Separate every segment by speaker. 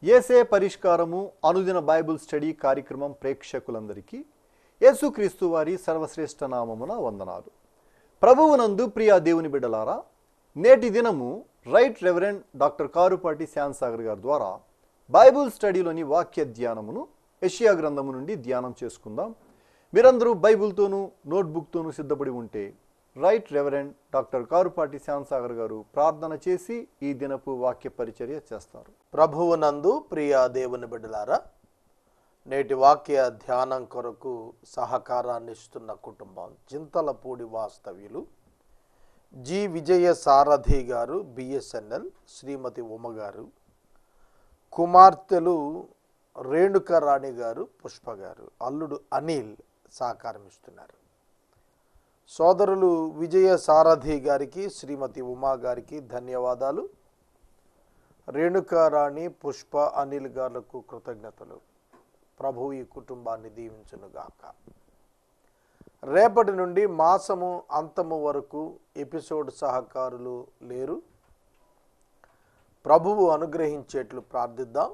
Speaker 1: యేసే పరిష్కారము అనుదిన Bible study కార్యక్రమం ప్రేక్షకులందరికీ యేసుక్రీస్తు వారి సర్వశ్రేష్ఠ నామమున వందనాలు. ప్రభువునందు ప్రియ దేవుని బిడ్డలారా, నేటి దినము రైట్ రెవరెండ్ డాక్టర్ కారుపాటి శ్యాన్సాగర్ గారి ద్వారా బైబిల్ స్టడీలోని వాక్య ధ్యానమును యెషయా గ్రంథము నుండి ధ్యానం చేసుకుందాం. మీరందరూ బైబిల్తోనూ నోట్బుక్తోనూ సిద్ధపడి ఉంటే రైట్ రెవరెండ్ డాక్టర్ కారుపాటి శ్యాన్సాగర్ గారు ప్రార్థన చేసి ఈ దినపు వాక్య పరిచర్య చేస్తారు.
Speaker 2: ప్రభువునందు ప్రియ దేవుని బిడ్డలారా, నేటి వాక్య ధ్యానం కొరకు సహకారాన్ని ఇస్తున్న కుటుంబం చింతలపూడి వాస్తవ్యులు జి విజయ సారథి గారు, బిఎస్ఎన్ఎల్, శ్రీమతి ఉమ గారు, కుమార్తెలు రేణుకరాణి గారు, పుష్ప గారు, అల్లుడు అనిల్ సహకారం ఇస్తున్నారు. సోదరులు విజయ సారథి గారికి, శ్రీమతి ఉమా గారికి ధన్యవాదాలు. రేణుకారాణి, పుష్ప, అనిల్ గారులకు కృతజ్ఞతలు. ప్రభువు ఈ కుటుంబాన్ని దీవించునుగాక. రేపటి నుండి మాసము అంతము వరకు ఎపిసోడ్ సహకారులు లేరు. ప్రభువు అనుగ్రహించేట్లు ప్రార్థిద్దాం.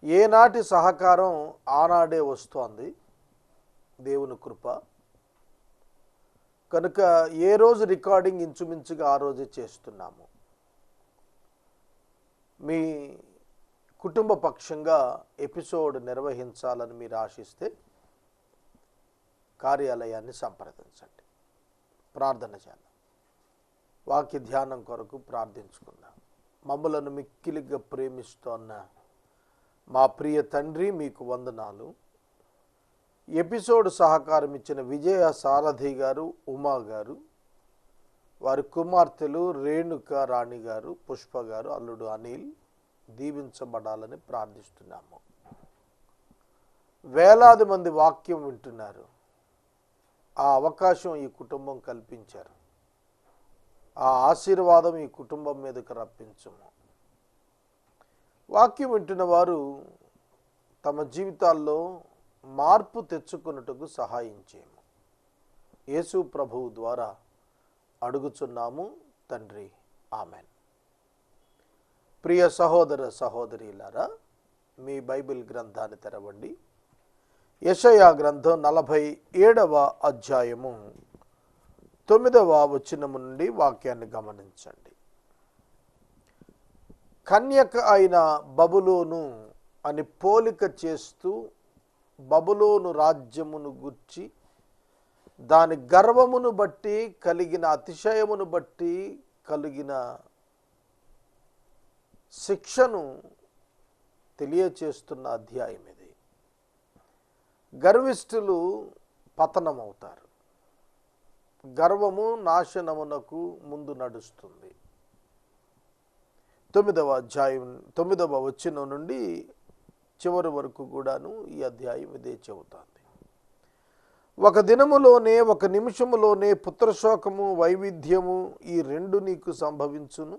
Speaker 2: ఏనాటి సహకారం ఆనాడే వస్తోంది, దేవుని కృప. కనుక ఏ రోజు రికార్డింగ్ ఇంచుమించుగా ఆ రోజే చేస్తున్నాము. మీ కుటుంబ పక్షంగా ఎపిసోడ్ నిర్వహించాలని మీరు ఆశిస్తే కార్యాలయాన్ని సంప్రదించండి. ప్రార్థన చేద్దాం. వాక్య ధ్యానం కొరకు ప్రార్థించుకుందాం. మమ్మలను మిక్కిలిగా ప్రేమిస్తోన్న మా ప్రియ తండ్రి, మీకు వందనాలు. ఎపిసోడ్ సహకారం ఇచ్చిన విజయ సారథి గారు, ఉమా గారు, వారి కుమార్తెలు రేణుక రాణి గారు, పుష్ప గారు, అల్లుడు అనిల్ దీవించబడాలని ప్రార్థిస్తున్నాము. వేలాది మంది వాక్యం వింటున్నారు. ఆ అవకాశం ఈ కుటుంబం కల్పించారు. ఆ ఆశీర్వాదం ఈ కుటుంబం మీదకు రప్పించము. వాక్యం వింటున్న వారు తమ జీవితాల్లో మార్పు తెచ్చుకున్నట్టుకు సహాయం చేయము. యేసు ప్రభువు ద్వారా అడుగుచున్నాము తండ్రి, ఆమెన్. ప్రియ సహోదర సహోదరీలారా, మీ బైబిల్ గ్రంథాన్ని తెరవండి. యెషయా గ్రంథం 47వ అధ్యాయము 9వ వచనము నుండి వాక్యాన్ని గమనించండి. కన్యక అయిన బబులోను అని పోలిక చేస్తూ బబులోను రాజ్యమును గూర్చి, దాని గర్వమును బట్టి కలిగిన అతిశయమును బట్టి కలిగిన శిక్షను తెలియచేస్తున్న అధ్యాయం ఇది. గర్విష్ఠులు పతనమవుతారు. గర్వము నాశనమునకు ముందు నడుస్తుంది. 9వ అధ్యాయం 9వ వచనం నుండి చివరి వరకు కూడాను ఈ అధ్యాయం ఇదే చెబుతుంది. ఒక దినములోనే, ఒక నిమిషములోనే పుత్రశోకము, వైవిధ్యము ఈ రెండు నీకు సంభవించును.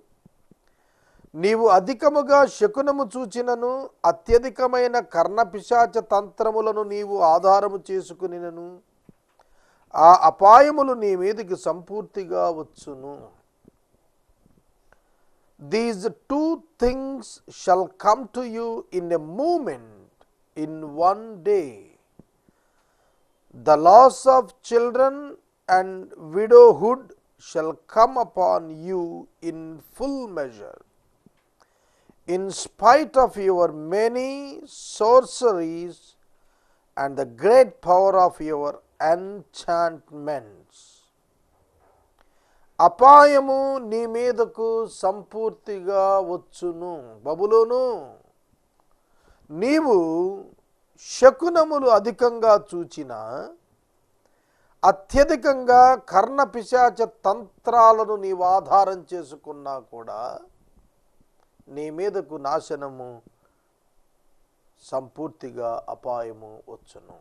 Speaker 2: నీవు అధికముగా శకునము చూచినను, అత్యధికమైన కర్ణపిశాచ తంత్రములను నీవు ఆధారము చేసుకునినను, ఆ అపాయములు నీ మీదకి సంపూర్తిగా వచ్చును. These two things shall come to you in a moment, in one day. The loss of children and widowhood shall come upon you in full measure. In spite of your many sorceries and the great power of your enchantments. అపాయము నీ మీదకు సంపూర్తిగా వచ్చును. బబులోను, నీవు శకునములు అధికంగా చూచిన, అత్యధికంగా కర్ణపిశాచ తంత్రాలను నీవు ఆధారం చేసుకున్నా కూడా నీ మీదకు నాశనము, సంపూర్తిగా అపాయము వచ్చును.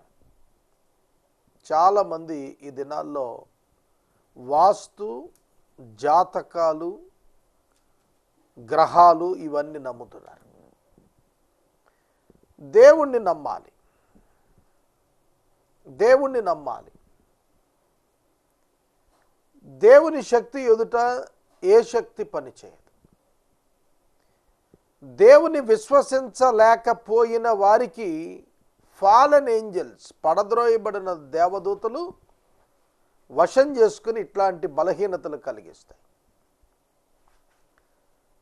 Speaker 2: చాలామంది ఈ దినాల్లో వాస్తు, జాతకాలు, గ్రహాలు ఇవన్నీ నమ్ముతున్నారు. దేవుణ్ణి నమ్మాలి. దేవుణ్ణి నమ్మాలి. దేవుని శక్తి ఎదుట ఏ శక్తి పనిచేయదు. దేవుని విశ్వసించలేకపోయిన వారికి ఫాలెన్ ఏంజల్స్, పడద్రోయబడిన దేవదూతలు వశం చేసుకుని ఇట్లాంటి బలహీనతలు కలిగిస్తాయి.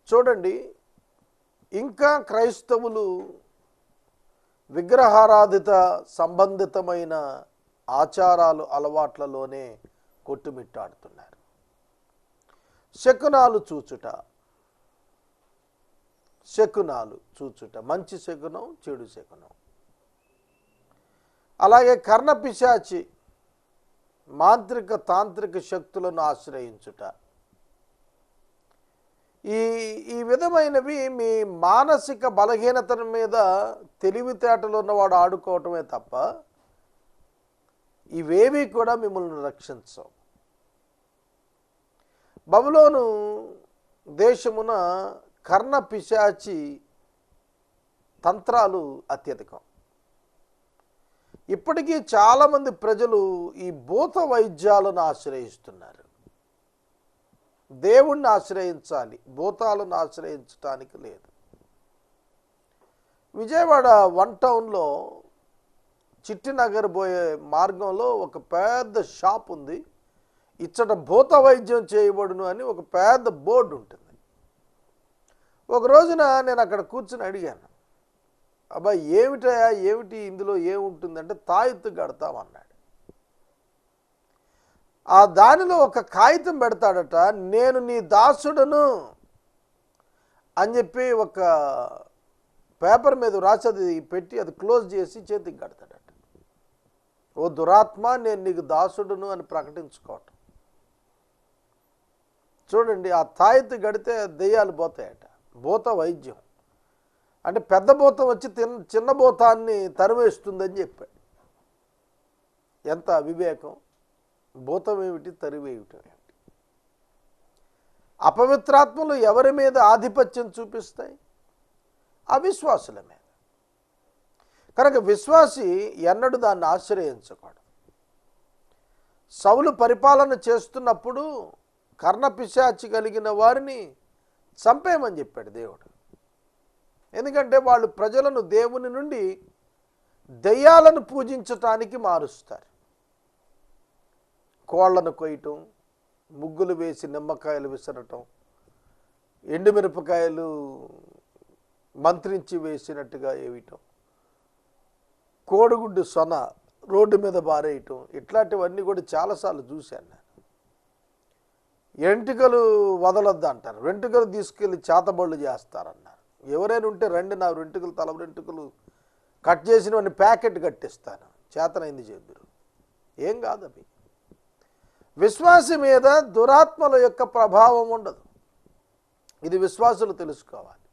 Speaker 2: చూడండి, ఇంకా క్రైస్తవులు విగ్రహారాధిత సంబంధితమైన ఆచారాలు అలవాట్లలోనే కొట్టుమిట్టాడుతున్నారు. శకునాలు చూచుట, మంచి శకునం, చెడు శకునం. అలాగే కర్ణపిశాచి, మాంత్రిక తాంత్రిక శక్తులను ఆశ్రయించుట. ఈ విధమైనవి మీ మానసిక బలహీనత మీద తెలివితేటలు ఉన్నవాడు ఆడుకోవటమే తప్ప ఇవేవి కూడా మిమ్మల్ని రక్షించవు. బబులోను దేశమున కర్ణపిశాచి తంత్రాలు అత్యధికం. ఇప్పటికీ చాలామంది ప్రజలు ఈ భూత వైద్యాలను ఆశ్రయిస్తున్నారు. దేవుణ్ణి ఆశ్రయించాలి, భూతాలను ఆశ్రయించటానికి లేదు. విజయవాడ 1 టౌన్లో చిట్టినగర్ పోయే మార్గంలో ఒక పెద్ద షాప్ ఉంది. ఇచ్చట భూత వైద్యం చేయబడును అని ఒక పెద్ద బోర్డు ఉంటుంది. ఒక రోజున నేను అక్కడ కూర్చుని అడిగాను, అబ్బాయి ఏమిటి ఇందులో ఏముంటుందంటే తాయెత్తు కడతామన్నాడు. ఆ దానిలో ఒక కాగితం పెడతాడట, నేను నీ దాసుడును అని చెప్పి ఒక పేపర్ మీద రాసి అది పెట్టి అది క్లోజ్ చేసి చేతికి కడతాడట. ఓ దురాత్మ, నేను నీకు దాసుడును అని ప్రకటించుకోవటం. చూడండి, ఆ తాయెత్తు కడితే దెయ్యాలు పోతాయట. భూత వైద్యం అంటే పెద్ద భూతం వచ్చి చిన్న భూతాన్ని తరివేస్తుందని చెప్పాడు. ఎంత అవివేకం! భూతం ఏమిటి, తరివేయటం ఏమిటి? అపవిత్రాత్మలు ఎవరి మీద ఆధిపత్యం చూపిస్తాయి? అవిశ్వాసుల మీద. కనుక విశ్వాసి ఎన్నడూ దాన్ని ఆశ్రయించకూడదు. సౌలు పరిపాలన చేస్తున్నప్పుడు కర్ణపిశాచి కలిగిన వారిని చంపేయమని చెప్పాడు దేవుడు. ఎందుకంటే వాళ్ళు ప్రజలను దేవుని నుండి దెయ్యాలను పూజించటానికి మారుస్తారు. కోళ్లను కొయ్యటం, ముగ్గులు వేసి నిమ్మకాయలు విసరటం, ఎండుమిరపకాయలు మంత్రించి వేసినట్టుగా వేయటం, కోడిగుడ్డు సొన రోడ్డు మీద బారేయటం, ఇట్లాంటివన్నీ కూడా చాలాసార్లు చూశాను నేను. వెంట్రుకలు వదలొద్దు అంటారు, వెంట్రుకలు తీసుకెళ్ళి చేతబళ్ళు చేస్తారన్నారు. ఎవరైనా ఉంటే రండి, నా వెంట్రుకలు, తల వెంట్రుకలు కట్ చేసినవన్నీ ప్యాకెట్ కట్టిస్తాను, చేతనైంది చేద్దురు. ఏం కాదు అవి. విశ్వాసి మీద దురాత్మల యొక్క ప్రభావం ఉండదు. ఇది విశ్వాసులు తెలుసుకోవాలి.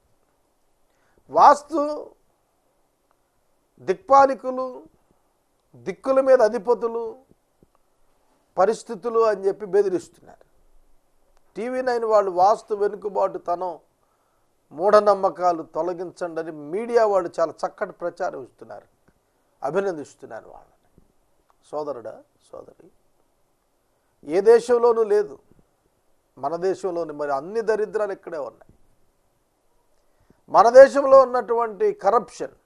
Speaker 2: వాస్తు దిక్పాలికులు, దిక్కుల మీద అధిపతులు, పరిస్థితులు అని చెప్పి బెదిరిస్తున్నారు. TV9 వాళ్ళు వాస్తు వెనుకబాటుతనం, మూఢనమ్మకాలు తొలగించండి అని మీడియా వాళ్ళు చాలా చక్కటి ప్రచారం ఇస్తున్నారు. అభినందిస్తున్నారు వాళ్ళని. సోదరుడా, సోదరి, ఏ దేశంలోనూ లేదు, మన దేశంలోని మరి అన్ని దరిద్రాలు ఇక్కడే ఉన్నాయి. మన దేశంలో ఉన్నటువంటి కరప్షన్,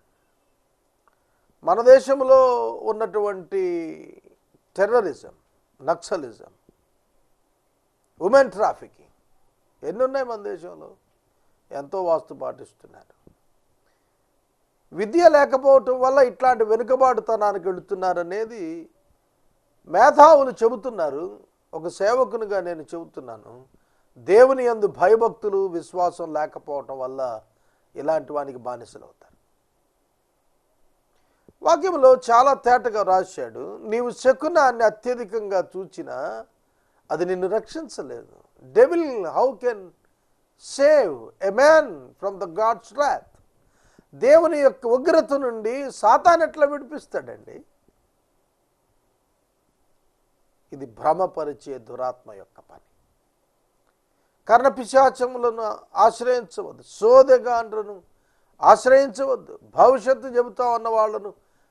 Speaker 2: మన దేశంలో ఉన్నటువంటి టెర్రరిజం, నక్సలిజం, ఉమెన్ ట్రాఫికింగ్ ఎన్ని ఉన్నాయి మన దేశంలో. ఎంతో వాస్తు పాటిస్తున్నారు. విద్య లేకపోవటం వల్ల ఇట్లాంటి వెనుకబాటుతనానికి వెళుతున్నారనేది మేధావులు చెబుతున్నారు. ఒక సేవకునిగా నేను చెబుతున్నాను, దేవుని యందు భయభక్తులు, విశ్వాసం లేకపోవటం వల్ల ఇలాంటి వానికి బానిసలు అవుతారు. వాక్యంలో చాలా తేటగా రాశాడు, నీవు శకునాన్ని అత్యధికంగా చూచినా అది నిన్ను రక్షించలేదు. Devil how can save a man from the God's wrath. దేవుని యొక్క ఉగ్రత నుండి సాతాను ఎట్లా విడిపిస్తాడండి? ఇది భ్రమపరిచే దురాత్మ యొక్క పని. కర్ణపిశాచములను ఆశ్రయించవద్దు, సోదెగాండ్రను ఆశ్రయించవద్దు, భవిష్యత్తు చెబుతా ఉన్న వాళ్ళను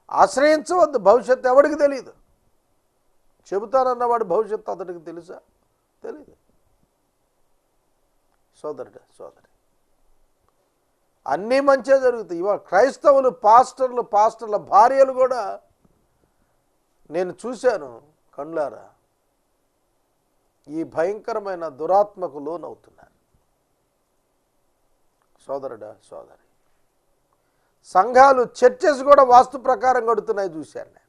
Speaker 2: ఆశ్రయించవద్దు. భవిష్యత్తు ఎవడికి తెలియదు. చెబుతానన్నవాడు భవిష్యత్తు అతడికి తెలుసా? తెలీదు. సోదరుడు, సోదరి, అన్నీ మంచిగా జరుగుతాయి. ఇవాళ క్రైస్తవులు పాస్టర్ల భార్యలు కూడా నేను చూశాను కళ్ళారా, ఈ భయంకరమైన దురాత్మకు లోనవుతున్నారు. సోదరుడా, సోదరి, సంఘాలు చర్చెస్ కూడా వాస్తు ప్రకారం కడుతున్నాయి చూశాను నేను.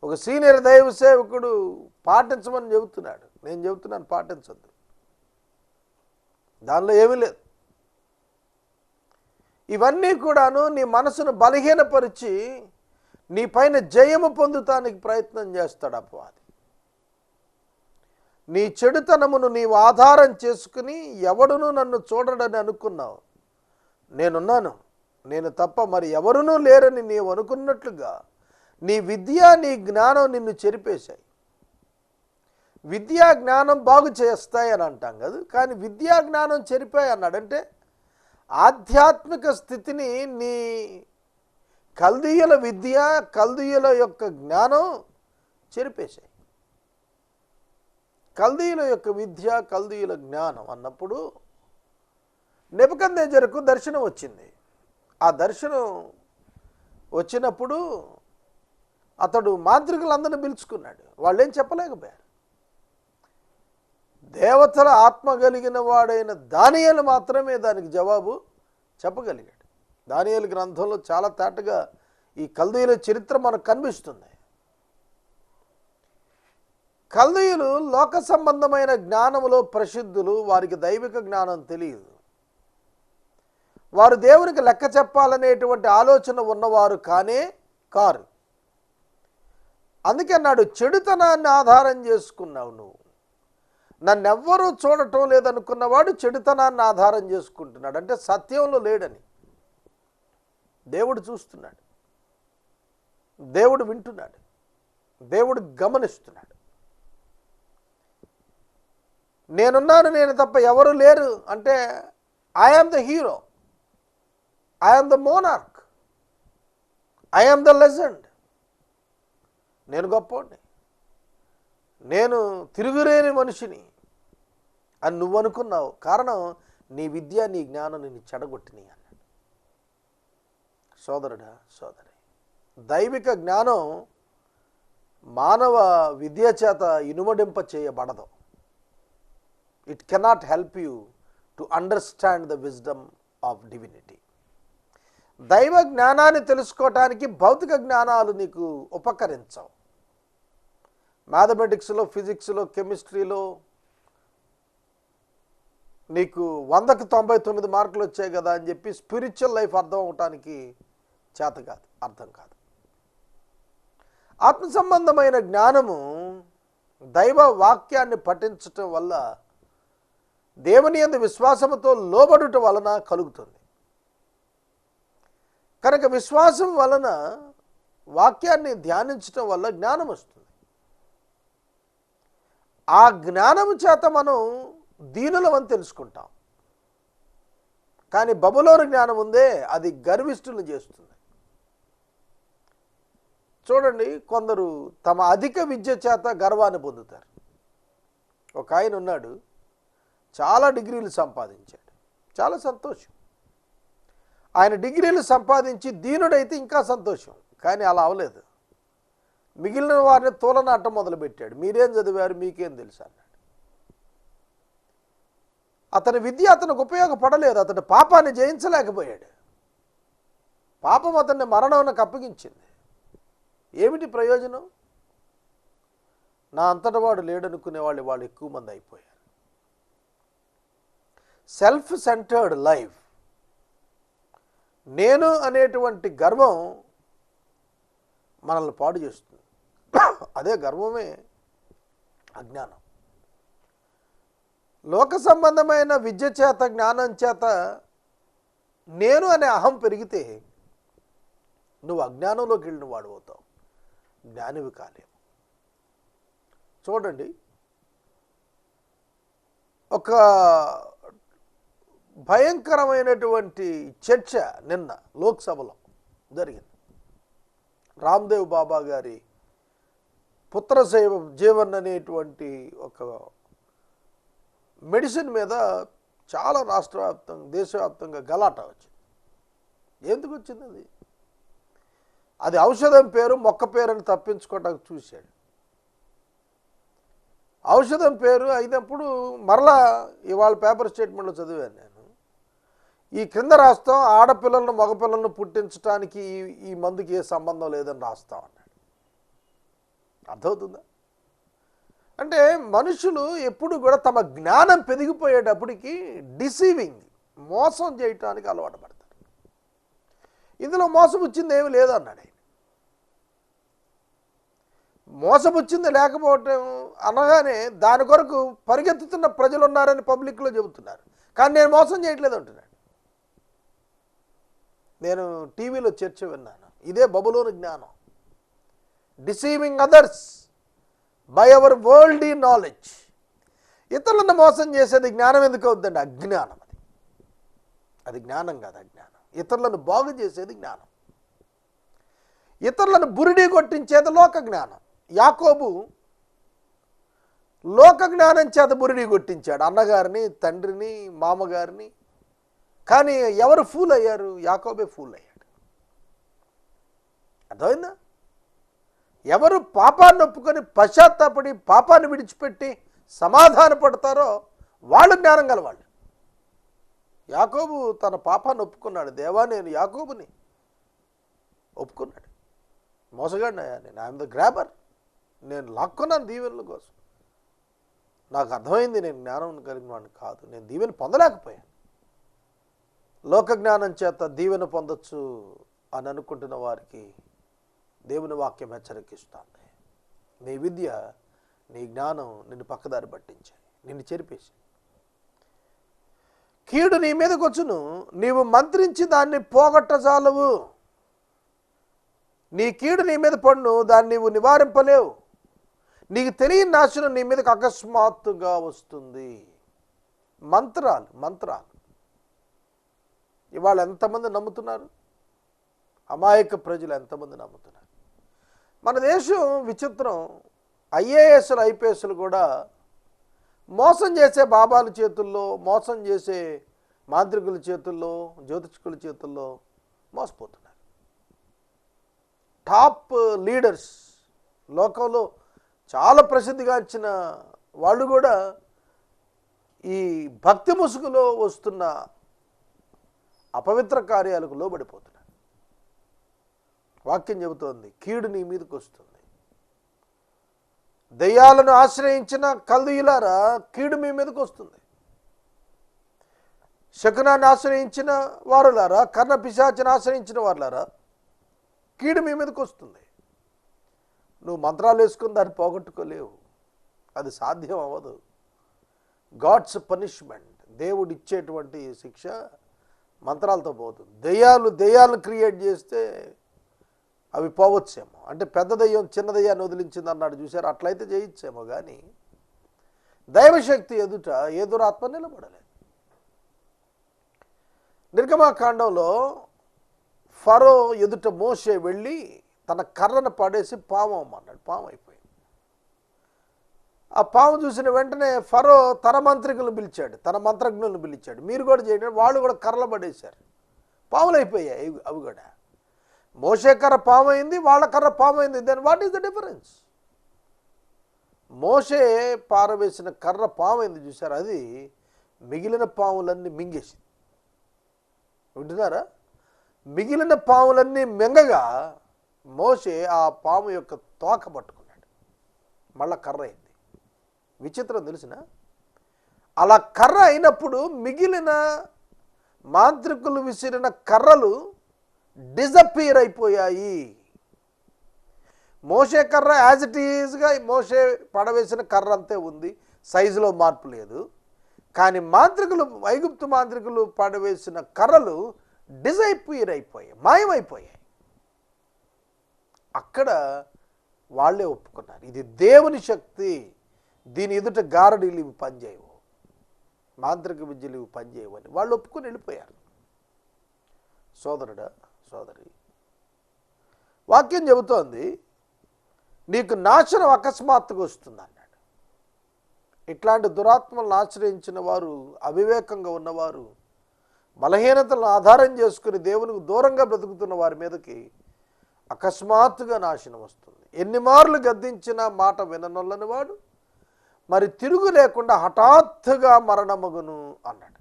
Speaker 2: ఒక సీనియర్ దైవ సేవకుడు పాటించమని చెబుతున్నాడు. నేను చెబుతున్నాను పాటించద్దు, దానిలో ఏమీ లేదు. ఇవన్నీ కూడాను నీ మనసును బలహీనపరిచి నీ పైన జయము పొందుతానికి ప్రయత్నం చేస్తాడు అపవాది. నీ చెడుతనమును నీవు ఆధారం చేసుకుని ఎవడునూ నన్ను చూడడని అనుకున్నావు. నేనున్నాను, నేను తప్ప మరి ఎవరునూ లేరని నీవు అనుకున్నట్లుగా నీ విద్య నీ జ్ఞానం నిన్ను చెరిపేశాయి. విద్యా జ్ఞానం బాగు చేస్తాయి అని అంటాం కదా, కానీ విద్యా జ్ఞానం చెరిపాయి అన్నాడంటే ఆధ్యాత్మిక స్థితిని నీ కల్దీయుల విద్య, కల్దీయుల యొక్క జ్ఞానం చెరిపేశాయి. కల్దీయుల యొక్క విద్య, కల్దీయుల జ్ఞానం అన్నప్పుడు నెబుకద్నెజరుకు దర్శనం వచ్చింది. ఆ దర్శనం వచ్చినప్పుడు అతడు మాంత్రికులందరినీ పిలుచుకున్నాడు. వాళ్ళు ఏం చెప్పలేకపోయారు. దేవతల ఆత్మ కలిగిన వాడైన దానియేలు మాత్రమే దానికి జవాబు చెప్పగలిగాడు. దానియేలు గ్రంథంలో చాలా తేటగా ఈ కల్దీయుల చరిత్ర మనకు కనిపిస్తుంది. కల్దీయులు లోక సంబంధమైన జ్ఞానములో ప్రసిద్ధులు. వారికి దైవిక జ్ఞానం తెలియదు. వారు దేవునికి లెక్క చెప్పాలనేటువంటి ఆలోచన ఉన్నవారు కానే కారు. అందుకే అన్నాడు, చెడుతనాన్ని ఆధారం చేసుకున్నావు నువ్వు. నన్నెవ్వరూ చూడటం లేదనుకున్నవాడు చెడుతనాన్ని ఆధారం చేసుకుంటున్నాడు. అంటే సత్యంలో లేడని. దేవుడు చూస్తున్నాడు, దేవుడు వింటున్నాడు, దేవుడు గమనిస్తున్నాడు. నేనున్నాను, నేను తప్ప ఎవరు లేరు అంటే I am the hero, I am the monarch, I am the legend. నేను గొప్పవాడిని, నేను తిరుగులేని మనిషిని అని నువ్వు అనుకున్నావు. కారణం నీ విద్య, నీ జ్ఞానం నిన్ను చెడగొట్టినాయి అన్నాడు. సోదరుడా, సోదరి, దైవిక జ్ఞానం మానవ విద్య చేత ఇనుమడింప చేయబడదు. It cannot help you to understand the wisdom of divinity. దైవ జ్ఞానాన్ని తెలుసుకోవటానికి భౌతిక జ్ఞానాలు నీకు ఉపకరించవు. మ్యాథమెటిక్స్లో, ఫిజిక్స్లో, కెమిస్ట్రీలో నీకు 100కి 99 మార్కులు వచ్చాయి కదా అని చెప్పి స్పిరిచువల్ లైఫ్ అర్థం అవటానికి చేత కాదు, అర్థం కాదు. ఆత్మ సంబంధమైన జ్ఞానము దైవ వాక్యాన్ని పఠించటం వల్ల, దేవుని యందు విశ్వాసముతో లోబడుట వలన కలుగుతుంది. కనుక విశ్వాసం వలన, వాక్యాన్ని ధ్యానించటం వల్ల జ్ఞానం వస్తుంది. ఆ జ్ఞానము చేత మనం దీనులమని తెలుసుకుంటాం. కానీ బబులోను జ్ఞానం ఉందే, అది గర్విష్ఠులను చేస్తుంది. చూడండి, కొందరు తమ అధిక విద్య చేత గర్వాన్ని పొందుతారు. ఒక ఆయన ఉన్నాడు, చాలా డిగ్రీలు సంపాదించాడు, చాలా సంతోషం. ఆయన డిగ్రీలు సంపాదించి దీనుడైతే ఇంకా సంతోషం. కానీ అలా అవలేదు. మిగిలిన వారిని తోలనాటం మొదలుపెట్టాడు. మీరేం చదివారు, మీకేం తెలుసు అన్నాడు. అతని విద్య అతనికి ఉపయోగపడలేదు. అతడు పాపాన్ని జయించలేకపోయాడు. పాపం అతన్ని మరణానికి అప్పగించింది. ఏమిటి ప్రయోజనం? నా అంతటి వాడు లేడనుకునే వాళ్ళు ఎక్కువ మంది అయిపోయారు. సెల్ఫ్ సెంటర్డ్ లైఫ్, నేను అనేటువంటి గర్వం మనల్ని పాడు చేస్తుంది. అదే గర్వమే అజ్ఞానం. లోక సంబంధమైన విద్య చేత, జ్ఞానం చేత నేను అనే అహం పెరిగితే నువ్వు అజ్ఞానంలోకి వెళ్ళిన వాడు అవుతావు, జ్ఞానివి కాలేవు. చూడండి, ఒక భయంకరమైనటువంటి చర్చ నిన్న లోక్సభలో జరిగింది. రామ్దేవ్ బాబా గారి పుత్ర జీవన్ అనేటువంటి ఒక మెడిసిన్ మీద చాలా రాష్ట్ర వ్యాప్తంగా దేశవ్యాప్తంగా గలాట వచ్చింది. ఎందుకు వచ్చింది అది? అది ఔషధం పేరు మొక్క పేరు అని తప్పించుకోవడానికి చూశాడు. ఔషధం పేరు అయినప్పుడు మరలా ఇవాళ పేపర్ స్టేట్మెంట్లో చదివాను నేను, ఈ క్రింద రాస్తాం ఆడపిల్లలను మగపిల్లలను పుట్టించడానికి ఈ మందుకి ఏ సంబంధం లేదని రాస్తాం అన్నాడు. అర్థమవుతుందా? అంటే మనుషులు ఎప్పుడు కూడా తమ జ్ఞానం పెరిగిపోయేటప్పటికి డిసీవింగ్, మోసం చేయటానికి అలవాటు పడతారు. ఇందులో మోసపుచ్చింది ఏమి లేదు అన్నాడు ఆయన. మోసపుచ్చింది లేకపోవటం అనగానే దాని కొరకు పరిగెత్తుతున్న ప్రజలు ఉన్నారని పబ్లిక్లో చెబుతున్నారు, కానీ నేను మోసం చేయట్లేదు అంటున్నాడు. నేను టీవీలో చర్చ విన్నాను, ఇదే బబులోని జ్ఞానం. Deceiving others by our worldly knowledge. ఇతరులను మోసం చేసేది జ్ఞానం ఎందుకు అవుతుందండి? అజ్ఞానం. అది జ్ఞానం కాదు, అజ్ఞానం. ఇతరులను బాగు చేసేది జ్ఞానం. ఇతరులను బురిడి కొట్టించేది లోక జ్ఞానం. యాకోబు లోక జ్ఞానం చేత బురిడి కొట్టించాడు అన్నగారిని, తండ్రిని, మామగారిని. కానీ ఎవరు ఫూల్ అయ్యారు? యాకోబే ఫూల్ అయ్యాడు. అర్థమైందా? ఎవరు పాపాన్ని ఒప్పుకొని పశ్చాత్తాపడి పాపాన్ని విడిచిపెట్టి సమాధానపడతారో వాళ్ళు జ్ఞానం గలవాళ్ళు. యాకోబు తన పాపాన్ని ఒప్పుకున్నాడు. దేవా, నేను యాకోబుని ఒప్పుకున్నాడు. మోసగాడినయ్యా నేను, ఐఎమ్ ద గ్రాబర్, నేను లాక్కున్నాను దీవెనల కోసం. నాకు అర్థమైంది నేను జ్ఞానం కలిగిన వాడిని కాదు, నేను దీవెన పొందలేకపోయాను. లోక జ్ఞానం చేత దీవెన పొందొచ్చు అని అనుకుంటున్న వారికి దేవుని వాక్యం హెచ్చరికిస్తుంది. నీ విద్య, నీ జ్ఞానం నిన్ను పక్కదారి పట్టించాయి, నిన్ను చెరిపేసి. కీడు నీ మీదకి వచ్చును, నీవు మంత్రించి దాన్ని పోగొట్టజాలవు. నీ కీడు నీ మీద పడును, దాన్ని నీవు నివారింపలేవు. నీకు తెలియని నాశనం నీ మీదకి అకస్మాత్తుగా వస్తుంది. మంత్రాలు ఇవాళ ఎంతమంది నమ్ముతున్నారు? అమాయక ప్రజలు ఎంతమంది నమ్ముతున్నారు? మన దేశం విచిత్రం. ఐఏఎస్లు ఐపీఎస్లు కూడా మోసం చేసే బాబాల చేతుల్లో, మోసం చేసే మాంత్రికుల చేతుల్లో, జ్యోతిష్కుల చేతుల్లో మోసపోతున్నారు. టాప్ లీడర్స్, లోకంలో చాలా ప్రసిద్ధిగాంచిన వాళ్ళు కూడా ఈ భక్తి ముసుగులో వస్తున్న అపవిత్ర కార్యాలకు లోబడిపోతున్నారు. వాక్యం చెబుతోంది, కీడు నీ మీదకి వస్తుంది. దెయ్యాలను ఆశ్రయించిన కల్దీయులారా, కీడు మీ మీదకి వస్తుంది. శకునాన్ని ఆశ్రయించిన వారులారా, కర్ణ పిశాచిని ఆశ్రయించిన వారులారా, కీడు మీ మీదకి వస్తుంది. నువ్వు మంత్రాలు వేసుకుని దాన్ని పోగొట్టుకోలేవు, అది సాధ్యం అవ్వదు. గాడ్స్ పనిష్మెంట్, దేవుడు ఇచ్చేటువంటి శిక్ష మంత్రాలతో పోతుంది. దెయ్యాలను క్రియేట్ చేస్తే అవి పోవచ్చేమో. అంటే పెద్ద దెయ్యం చిన్న దెయ్యాన్ని వదిలించింది అన్నాడు చూశారు, అట్లయితే చేయొచ్చేమో. కానీ దైవశక్తి ఎదుట ఏ దురాత్మ నిలబడలేదు. నిర్గమాకాండంలో ఫరో ఎదుట మోషే వెళ్ళి తన కర్రను పడేసి పాము అన్నాడు. పాము అయిపోయింది. ఆ పాము చూసిన వెంటనే ఫరో తన మంత్రికులను పిలిచాడు, తన మంత్రజ్ఞులను పిలిచాడు, మీరు కూడా చేయండి. వాళ్ళు కూడా కర్రలు పడేశారు, పాములు అయిపోయాయి అవి కూడా. మోషే కర్ర పాము అయింది, వాళ్ళ కర్ర పాము అయింది. Then what is the difference? మోషే పారవేసిన కర్ర పాము అయింది చూసారు, అది మిగిలిన పాములన్నీ మింగేసింది. వింటున్నారా? మిగిలిన పాములన్నీ మింగగా మోషే ఆ పాము యొక్క తోక పట్టుకున్నాడు, మళ్ళా కర్ర అయింది. విచిత్రం తెలిసిన, అలా కర్ర అయినప్పుడు మిగిలిన మాంత్రికులు విసిరిన కర్రలు డిజపీర్ అయిపోయాయి. మోషే కర్ర యాజ్ ఇట్ ఈజ్గా మోషే పడవేసిన కర్ర అంతే ఉంది, సైజులో మార్పు లేదు. కానీ ఐగుప్తు మాంత్రికులు పడవేసిన కర్రలు డిజపీర్ అయిపోయాయి, మాయమైపోయాయి. అక్కడ వాళ్ళే ఒప్పుకున్నారు, ఇది దేవుని శక్తి, దీని ఎదుట గారడీలు ఇవి పనిచేయవు, మాంత్రిక విద్యలు ఇవి పనిచేయవు అని వాళ్ళు ఒప్పుకొని వెళ్ళిపోయారు. సోదరుడా, సోదరి, వాక్యం చెబుతోంది నీకు నాశనం అకస్మాత్తుగా వస్తుంది అన్నాడు. ఇట్లాంటి దురాత్మలను ఆశ్రయించిన వారు, అవివేకంగా ఉన్నవారు, బలహీనతలను ఆధారం చేసుకుని దేవునికి దూరంగా బ్రతుకుతున్న వారి మీదకి అకస్మాత్తుగా నాశనం వస్తుంది. ఎన్ని మార్లు గద్దించినా మాట విననొల్లని వాడు మరి తిరుగు లేకుండా హఠాత్తుగా మరణమగును అన్నాడు.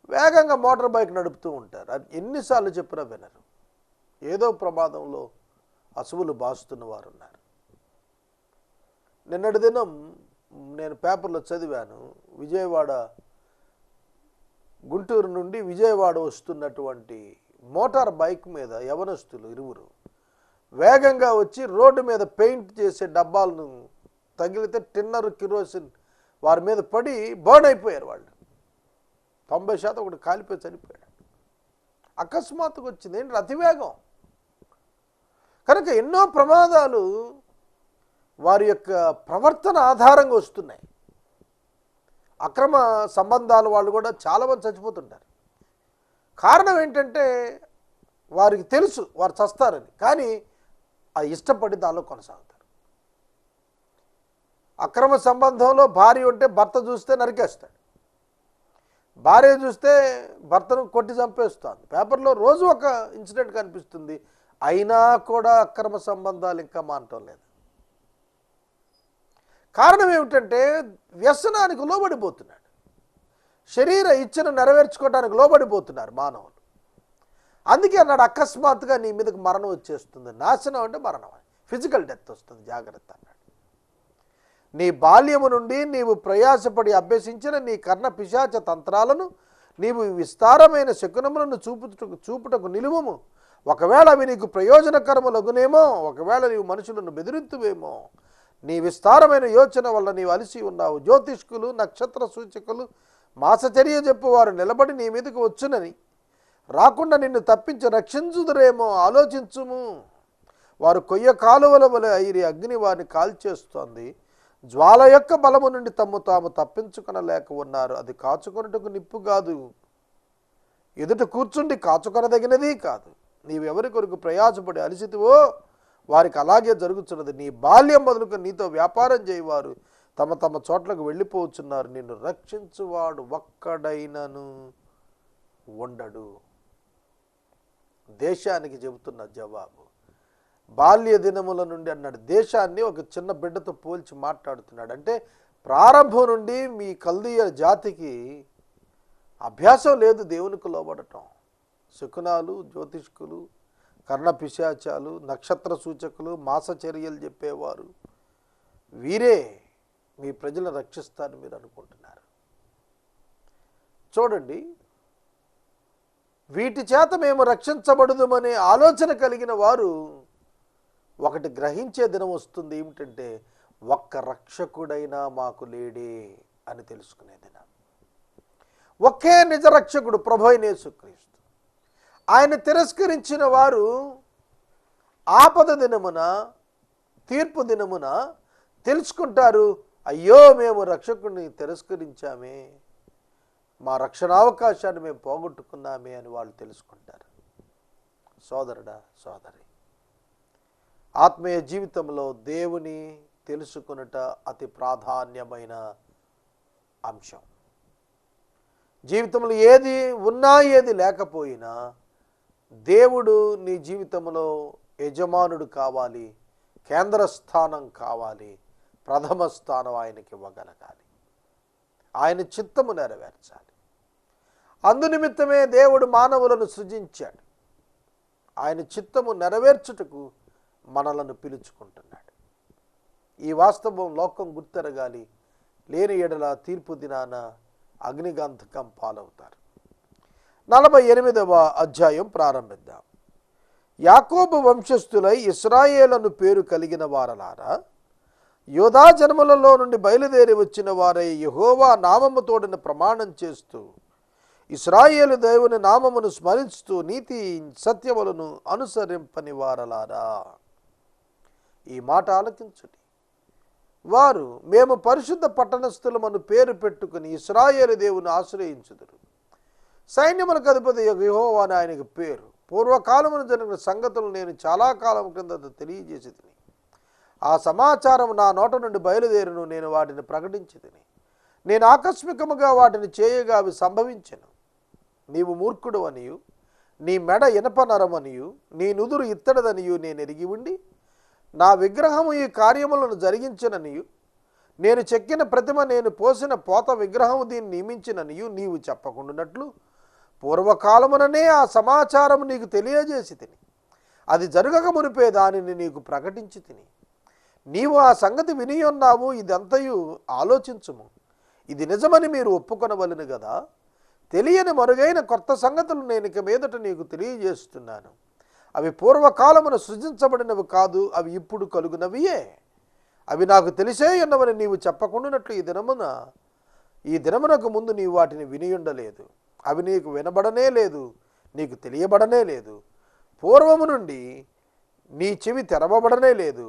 Speaker 2: వేగంగా మోటార్ బైక్ నడుపుతూ ఉంటారు, అది ఎన్నిసార్లు చెప్పినా వినరు. ఏదో ప్రమాదంలో అసువులు బాస్తున్న వారు ఉన్నారు. నిన్నటి దినం నేను పేపర్లో చదివాను, విజయవాడ, గుంటూరు నుండి విజయవాడ వస్తున్నటువంటి మోటార్ బైక్ మీద యవనస్తులు ఇరువురు వేగంగా వచ్చి రోడ్డు మీద పెయింట్ చేసే డబ్బాలను తగిలితే టిన్నర్ కిరోసిన్ వారి మీద పడి బర్న్ అయిపోయారు. వాళ్ళు 90% ఒకటి కాలిపోయి చనిపోయాడు. అకస్మాత్తుగా వచ్చింది. ఏంటి? అతివేగం. కనుక ఎన్నో ప్రమాదాలు వారి యొక్క ప్రవర్తన ఆధారంగా వస్తున్నాయి. అక్రమ సంబంధాల వాళ్ళు కూడా చాలామంది చచ్చిపోతుంటారు. కారణం ఏంటంటే వారికి తెలుసు వారు చస్తారని, కానీ అది ఇష్టపడి దానిలో కొనసాగుతారు. అక్రమ సంబంధంలో భార్య ఉంటే భర్త చూస్తే నరికేస్తాడు, భార్య చూస్తే భర్తను కొట్టి చంపేస్తుంది. పేపర్లో రోజు ఒక ఇన్సిడెంట్ కనిపిస్తుంది. అయినా కూడా అక్రమ సంబంధాలు ఇంకా మానటం లేదు. కారణం ఏమిటంటే వ్యసనానికి లోబడిపోతున్నాడు. శరీర ఇచ్చను నెరవేర్చుకోవడానికి లోబడిపోతున్నారు మానవులు. అందుకే అన్నాడు, అకస్మాత్తుగా నీ మీదకి మరణం వచ్చేస్తుంది. నాశనం అంటే మరణం, ఫిజికల్ డెత్ వస్తుంది, జాగ్రత్త అన్నాడు. నీ బాల్యము నుండి నీవు ప్రయాసపడి అభ్యసించిన నీ కర్ణ పిశాచ తంత్రాలను నీవు విస్తారమైన శకునములను చూపుటకు నిలువము. ఒకవేళ అవి నీకు ప్రయోజనకరములగునేమో, ఒకవేళ నీవు మనుషులను బెదిరింతువేమో. నీ విస్తారమైన యోచన వల్ల నీవు అలసి ఉన్నావు. జ్యోతిష్కులు, నక్షత్ర సూచకులు, మాసచర్య చెప్పువారు నిలబడి నీ మీదకు వచ్చునని, రాకుండా నిన్ను తప్పించి రక్షించుదురేమో ఆలోచించుము. వారు కొయ్య కాలువల వలె ఐరి అగ్ని వారిని కాల్చేస్తోంది. జ్వాల యొక్క బలము నుండి తాము తప్పించుకొనలేక ఉన్నారు. అది కాచుకొనుటకు నిప్పు కాదు, ఎదుట కూర్చుండి కాచుకొనదగినది కాదు. నీవెవరి కొరకు ప్రయాసపడి అలసితివో వారికి అలాగే జరుగుతున్నది. నీ బాల్యం మొదలుకొని నీతో వ్యాపారం చేయవారు తమ తమ చోట్లకు వెళ్ళిపోవచ్చున్నారు. నిన్ను రక్షించువాడు ఒక్కడైనను ఉండడు. దేశానికి చెబుతున్న జవాబు బాల్య దినముల నుండి అన్నాడు. దేశాన్ని ఒక చిన్న బిడ్డతో పోల్చి మాట్లాడుతున్నాడు. అంటే ప్రారంభం నుండి మీ కల్దీయ జాతికి అభ్యాసం లేదు దేవునికి లోబడటం. శకునాలు, జ్యోతిష్కులు, కర్ణ పిశాచాలు, నక్షత్ర సూచకులు, మాసచర్యలు చెప్పేవారు, వీరే మీ ప్రజలను రక్షిస్తారని మీరు అనుకుంటున్నారు. చూడండి, వీటి చేత మేము రక్షించబడుదుమనే ఆలోచన కలిగిన వారు ఒకటి గ్రహించే దినం వస్తుంది. ఏమిటంటే ఒక్క రక్షకుడైనా మాకు లేడే అని తెలుసుకునే దినం. ఒకే నిజ రక్షకుడు ప్రభువైన యేసుక్రీస్తు. ఆయన తిరస్కరించిన వారు ఆపద దినమున, తీర్పు దినమున తెలుసుకుంటారు, అయ్యో మేము రక్షకుడిని తిరస్కరించామే, మా రక్షణావకాశాన్ని మేము పోగొట్టుకున్నామే అని వాళ్ళు తెలుసుకుంటారు. సోదరుడా, సోదరి, ఆత్మీయ జీవితంలో దేవుని తెలుసుకొనుట అతి ప్రాధాన్యమైన అంశం. జీవితంలో ఏది ఉన్నా ఏది లేకపోయినా దేవుడు నీ జీవితంలో యజమానుడు కావాలి, కేంద్ర స్థానం కావాలి, ప్రథమ స్థానం ఆయనకి ఇవ్వగలగాలి, ఆయన చిత్తము నెరవేర్చాలి. అందునిమిత్తమే దేవుడు మానవులను సృజించాడు. ఆయన చిత్తము నెరవేర్చుటకు మనలను పిలుచుకుంటున్నాడు. ఈ వాస్తవం లోకం గుర్తెరగాలి. లేని ఎడల తీర్పు దినాన అగ్నిగంధకం పాలవుతారు. 48వ అధ్యాయం ప్రారంభిద్దాం. యాకోబు వంశస్థులై ఇశ్రాయేలను పేరు కలిగిన వారలారా, యోధా జన్మలలో నుండి బయలుదేరి వచ్చిన వారై యెహోవా నామముతోడిన ప్రమాణం చేస్తూ, ఇశ్రాయేలు దేవుని నామమును స్మరిస్తూ నీతి సత్యములను అనుసరింపని వారలారా, ఈ మాట ఆలకించుడి. వారు మేము పరిశుద్ధ పట్టణస్థులమను పేరు పెట్టుకుని ఇశ్రాయేలు దేవుని ఆశ్రయించుదురు. సైన్యములకు అధిపతి యెహోవా అని ఆయనకు పేరు. పూర్వకాలమున జరిగిన సంగతులు నేను చాలా కాలం క్రింద తెలియజేసి ఆ సమాచారం నా నోట నుండి బయలుదేరును, నేను వాటిని ప్రకటించి తిని, నేను ఆకస్మికముగా వాటిని చేయగా అవి సంభవించెను. నీవు మూర్ఖుడు అనియు, నీ మెడ ఇనప నరమనియు, నీ నుదురు ఇత్తడిదనియు నేను ఎరిగి ఉండి, నా విగ్రహము ఈ కార్యములను జరిగించననియు, నేను చెక్కిన ప్రతిమ, నేను పోసిన పోత విగ్రహము దీన్ని నియమించిననియు నీవు చెప్పకుండానట్లు పూర్వకాలముననే ఆ సమాచారము నీకు తెలియజేసి తిని, అది జరగక మునిపే దానిని నీకు ప్రకటించి తిని, నీవు ఆ సంగతి వినియున్నావు. ఇదంతయు ఆలోచించుము, ఇది నిజమని మీరు ఒప్పుకొనవలెను గదా. తెలియని మరుగైన కొత్త సంగతులు నేను ఇక మీదట నీకు తెలియజేస్తున్నాను. అవి పూర్వకాలమున సృజించబడినవి కాదు, అవి ఇప్పుడు కలుగునవియే. అవి నాకు తెలిసే ఉన్నవని నీవు చెప్పకుండానట్లు ఈ దినమునకు ముందు నీవు వాటిని వినియుండలేదు. అవి నీకు వినబడనే లేదు, నీకు తెలియబడనే లేదు. పూర్వము నుండి నీ చెవి తెరవబడనే లేదు.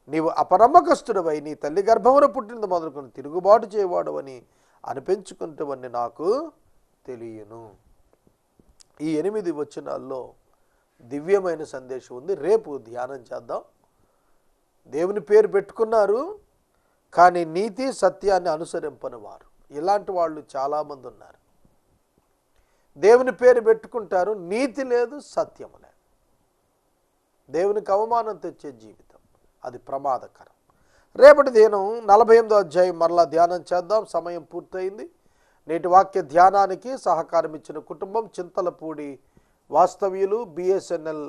Speaker 2: నీవు అపనమ్మకస్తుడవై నీ తల్లి గర్భమున పుట్టినది మొదలుకొని తిరుగుబాటు చేయవాడవని అనిపించుకుంటావని నాకు తెలియను. ఈ 8 వచనాల్లో దివ్యమైన సందేశం ఉంది. రేపు ధ్యానం చేద్దాం. దేవుని పేరు పెట్టుకున్నారు కానీ నీతి సత్యాన్ని అనుసరింపని వారు, ఇలాంటి వాళ్ళు చాలామంది ఉన్నారు. దేవుని పేరు పెట్టుకుంటారు, నీతి లేదు, సత్యం లేదు. దేవునికి అవమానం తెచ్చే జీవితం, అది ప్రమాదకరం. రేపటి దినం 48వ అధ్యాయం మరలా ధ్యానం చేద్దాం. సమయం పూర్తయింది. నేటి వాక్య ధ్యానానికి సహకారం ఇచ్చిన కుటుంబం చింతలపూడి వాస్తవ్యులు, బిఎస్ఎన్ఎల్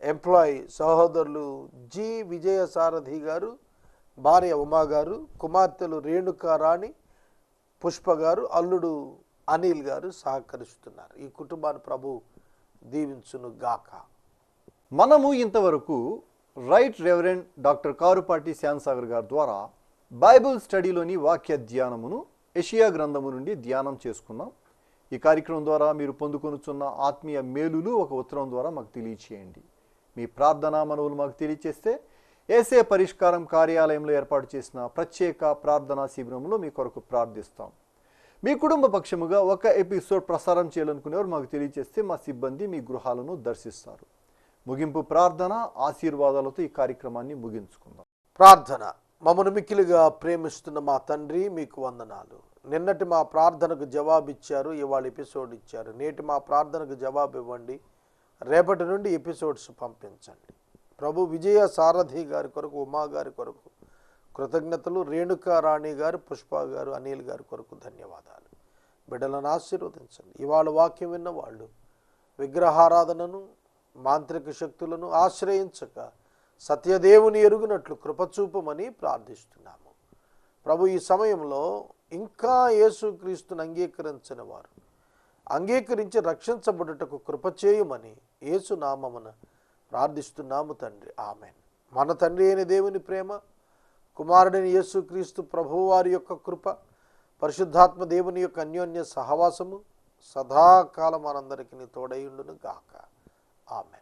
Speaker 2: ఎంప్లాయీ సహోదరులు జి విజయసారథి గారు, భార్య ఉమా గారు, కుమార్తెలు రేణుకా రాణి, పుష్ప గారు, అల్లుడు అనిల్ గారు సహకరిస్తున్నారు. ఈ కుటుంబాన్ని ప్రభు దీవించును గాక.
Speaker 1: మనము ఇంతవరకు రైట్ రెవరెండ్ డాక్టర్ కారుపాటి శ్యామ్సాగర్ గారి ద్వారా బైబిల్ స్టడీలోని వాక్య ధ్యానమును యెషయా గ్రంథము నుండి ధ్యానం చేసుకున్నాం. ఈ కార్యక్రమం ద్వారా మీరు పొందుకొనుచున్న ఆత్మీయ మేలులు ఒక ఉత్తరం ద్వారా మాకు తెలియచేయండి. మీ ప్రార్థనా మనవులు మాకు తెలియచేస్తే ఏసే పరిష్కారం కార్యాలయంలో ఏర్పాటు చేసిన ప్రత్యేక ప్రార్థనా శిబిరంలో మీ కొరకు ప్రార్థిస్తాం. మీ కుటుంబ పక్షముగా ఒక ఎపిసోడ్ ప్రసారం చేయాలనుకునేవారు మాకు తెలియచేస్తే మా సిబ్బంది మీ గృహాలను దర్శిస్తారు. ముగింపు ప్రార్థన ఆశీర్వాదాలతో ఈ కార్యక్రమాన్ని ముగించుకుందాం.
Speaker 2: ప్రార్థన. మమ్మను మిక్కిలిగా ప్రేమిస్తున్న మా తండ్రి, మీకు వందనాలు. నిన్నటి మా ప్రార్థనకు జవాబు ఇచ్చారు, ఇవాళ ఎపిసోడ్ ఇచ్చారు. నేటి మా ప్రార్థనకు జవాబు ఇవ్వండి. రేపటి నుండి ఎపిసోడ్స్ పంపించండి. ప్రభు విజయ సారథి గారి కొరకు, ఉమా గారి కొరకు కృతజ్ఞతలు. రేణుకా రాణి గారు, పుష్ప గారు, అనిల్ గారి కొరకు ధన్యవాదాలు. బిడ్డలను ఆశీర్వదించండి. ఇవాళ వాక్యం విన్న వాళ్ళు విగ్రహారాధనను, మాంత్రిక శక్తులను ఆశ్రయించక సత్యదేవుని ఎరుగునట్లు కృపచూపమని ప్రార్థిస్తున్నాము. ప్రభు ఈ సమయంలో ఇంకా యేసుక్రీస్తుని అంగీకరించిన వారు అంగీకరించి రక్షించబడుటకు కృపచేయమని యేసు నామమున ప్రార్థిస్తున్నాము తండ్రి. ఆమెన్. మన తండ్రి అయిన దేవుని ప్రేమ, కుమారుడైన యేసుక్రీస్తు ప్రభువు వారి యొక్క కృప, పరిశుద్ధాత్మ దేవుని యొక్క అన్యోన్య సహవాసము సదాకాలం మనందరికీ తోడైయుండును గాక. ఆమెన్.